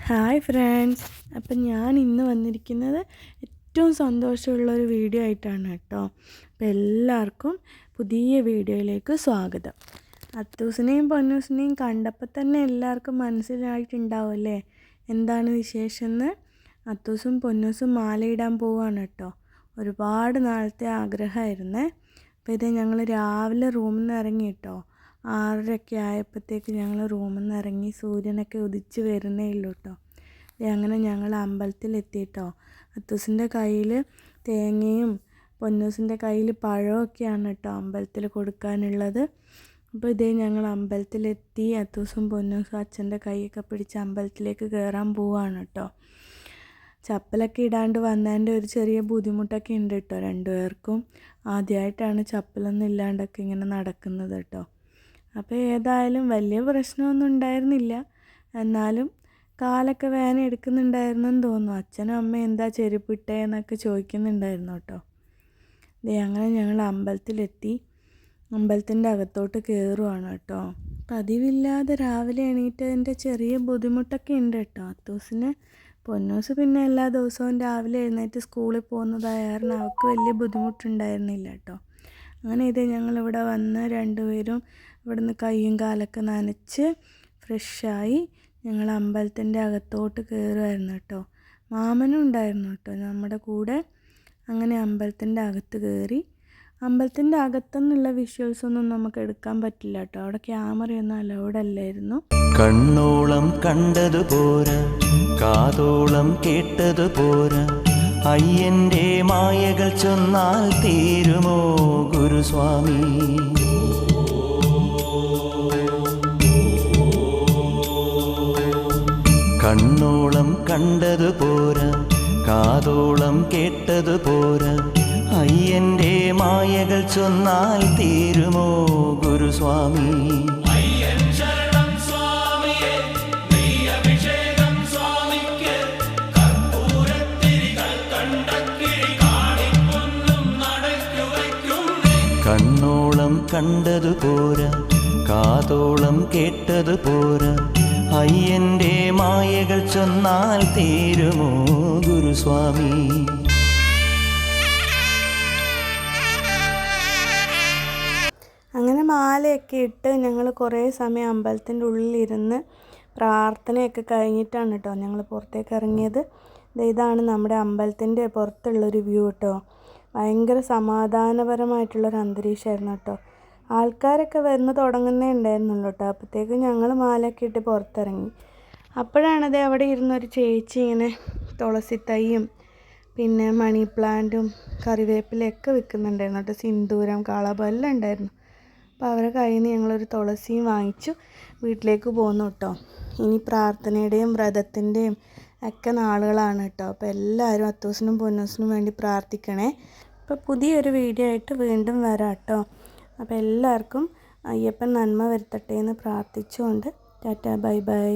Hi friends, അപ്പം ഞാൻ ഇന്ന് വന്നിരിക്കുന്നത് ഏറ്റവും സന്തോഷമുള്ളൊരു വീഡിയോ ആയിട്ടാണ് കേട്ടോ. അപ്പോൾ എല്ലാവർക്കും പുതിയ വീഡിയോയിലേക്ക് സ്വാഗതം. അത്തൂസിനെയും പൊന്നൂസിനെയും കണ്ടപ്പോൾ തന്നെ എല്ലാവർക്കും മനസ്സിലായിട്ടുണ്ടാവുമല്ലേ എന്താണ് വിശേഷമെന്ന്. അത്തൂസും പൊന്നൂസും മാലയിടാൻ പോവുകയാണ് കേട്ടോ. ഒരുപാട് നാളത്തെ ആഗ്രഹമായിരുന്നേ. അപ്പോൾ ഇത് ഞങ്ങൾ രാവിലെ റൂമിൽ നിന്ന് ഇറങ്ങി കേട്ടോ. 6:30 ആയപ്പോഴത്തേക്ക് ഞങ്ങൾ റൂമിൽ നിന്ന് ഇറങ്ങി. സൂര്യനൊക്കെ ഉദിച്ച് വരുന്നേ ഉള്ളൂ കേട്ടോ. അങ്ങനെ ഞങ്ങൾ അമ്പലത്തിലെത്തി കേട്ടോ. അത്തൂസിൻ്റെ കയ്യിൽ തേങ്ങയും പൊന്നൂസിൻ്റെ കയ്യിൽ പഴമൊക്കെയാണ് കേട്ടോ അമ്പലത്തിൽ കൊടുക്കാനുള്ളത്. അപ്പോൾ ഞങ്ങൾ അമ്പലത്തിലെത്തി. അത്തൂസും പൊന്നൂസും അച്ഛൻ്റെ കൈയൊക്കെ പിടിച്ച് അമ്പലത്തിലേക്ക് കയറാൻ പോവാണ് കേട്ടോ. ചപ്പലൊക്കെ ഇടാണ്ട് വന്നതിൻ്റെ ഒരു ചെറിയ ബുദ്ധിമുട്ടൊക്കെ ഉണ്ട് കേട്ടോ രണ്ടുപേർക്കും. ആദ്യമായിട്ടാണ് ചപ്പലൊന്നും ഇല്ലാണ്ടൊക്കെ ഇങ്ങനെ നടക്കുന്നത് കേട്ടോ. അപ്പോൾ ഏതായാലും വലിയ പ്രശ്നമൊന്നും ഉണ്ടായിരുന്നില്ല. എന്നാലും കാലൊക്കെ വേദന എടുക്കുന്നുണ്ടായിരുന്നെന്ന് തോന്നുന്നു. അച്ഛനും അമ്മയും എന്താ ചെരുപ്പിട്ടേ എന്നൊക്കെ ചോദിക്കുന്നുണ്ടായിരുന്നു കേട്ടോ. അങ്ങനെ ഞങ്ങൾ അമ്പലത്തിലെത്തി. അമ്പലത്തിൻ്റെ അകത്തോട്ട് കയറുവാണ് കേട്ടോ. പതിവില്ലാതെ രാവിലെ എണീറ്റതിൻ്റെ ചെറിയ ബുദ്ധിമുട്ടൊക്കെ ഉണ്ട് കേട്ടോ അത്തൂസിന്. പൊന്നൂസ് പിന്നെ എല്ലാ ദിവസവും രാവിലെ എഴുന്നേറ്റ് സ്കൂളിൽ പോകുന്നതായ കാരണം അവൾക്ക് വലിയ ബുദ്ധിമുട്ടുണ്ടായിരുന്നില്ല കേട്ടോ. അങ്ങനെ ഞങ്ങളിവിടെ വന്ന് രണ്ടുപേരും ഇവിടുന്ന് കയ്യും കാലൊക്കെ നനച്ച് ഫ്രഷായി ഞങ്ങൾ അമ്പലത്തിൻ്റെ അകത്തോട്ട് കയറുമായിരുന്നു കേട്ടോ. മാമനും ഉണ്ടായിരുന്നു കേട്ടോ നമ്മുടെ കൂടെ. അങ്ങനെ അമ്പലത്തിൻ്റെ അകത്ത് കയറി. അമ്പലത്തിൻ്റെ അകത്തുനിന്നുള്ള വിഷ്വൽസൊന്നും നമുക്ക് എടുക്കാൻ പറ്റില്ല കേട്ടോ. അവിടെ ക്യാമറയൊന്നും അലൗഡ് അല്ലായിരുന്നു. കണ്ണോളം കണ്ടത് പോരാ, കാതോളം കേട്ടത് പോരാ, അയ്യൻ്റെ മായകൾ ചൊന്നാൽ തീരുമോ ഗുരുസ്വാമി. കണ്ണോളം കണ്ടത് പോരാ, കാതോളം കേട്ടത് പോരാ, അയ്യൻ്റെ മായകൾ ചൊന്നാൽ തീരുമോ ഗുരുസ്വാമി. കണ്ണോളം കണ്ടത് പോരാ, കാതോളം കേട്ടത് പോരാ, അയ്യൻ്റെ മായകൾ ചൊന്നാൽ തീരുമോ ഗുരുസ്വാമി. അങ്ങനെ മാലയൊക്കെ ഇട്ട് ഞങ്ങൾ കുറേ സമയം അമ്പലത്തിൻ്റെ ഉള്ളിലിരുന്ന് പ്രാർത്ഥനയൊക്കെ കഴിഞ്ഞിട്ടാണ് കേട്ടോ ഞങ്ങൾ പുറത്തേക്ക് ഇറങ്ങിയത്. ഇതാണ് നമ്മുടെ അമ്പലത്തിൻ്റെ പുറത്തുള്ളൊരു വ്യൂ കേട്ടോ. ഭയങ്കര സമാധാനപരമായിട്ടുള്ളൊരു അന്തരീക്ഷമായിരുന്നു കേട്ടോ. ആൾക്കാരൊക്കെ വന്ന് തുടങ്ങുന്നേ ഉണ്ടായിരുന്നുള്ളൂ കേട്ടോ. അപ്പോഴത്തേക്ക് ഞങ്ങൾ മാലയൊക്കെ ഇട്ട് പുറത്തിറങ്ങി. അപ്പോഴാണത് അവിടെ ഇരുന്നൊരു ചേച്ചി ഇങ്ങനെ തുളസി തൈയും പിന്നെ മണി പ്ലാന്റും കറിവേപ്പിലയൊക്കെ വിൽക്കുന്നുണ്ടായിരുന്നു കേട്ടോ. സിന്ദൂരം, കളഭം എല്ലാം ഉണ്ടായിരുന്നു. അപ്പോൾ അവരെ കയ്യിൽ നിന്ന് ഞങ്ങളൊരു തുളസിയും വാങ്ങിച്ചു വീട്ടിലേക്ക് പോന്നു കേട്ടോ. ഇനി പ്രാർത്ഥനയുടെയും വ്രതത്തിൻ്റെയും ഒക്കെ നാളുകളാണ് കേട്ടോ. അപ്പോൾ എല്ലാവരും അത്തൂസിനും പൊന്നൂസിനും വേണ്ടി പ്രാർത്ഥിക്കണേ. അപ്പോൾ പുതിയൊരു വീഡിയോ ആയിട്ട് വീണ്ടും വരാം കേട്ടോ. അപ്പോൾ എല്ലാവർക്കും അയ്യപ്പൻ നന്മ വരുത്തട്ടെ എന്ന് പ്രാർത്ഥിച്ചുകൊണ്ട് ടാറ്റാ ബൈ ബൈ.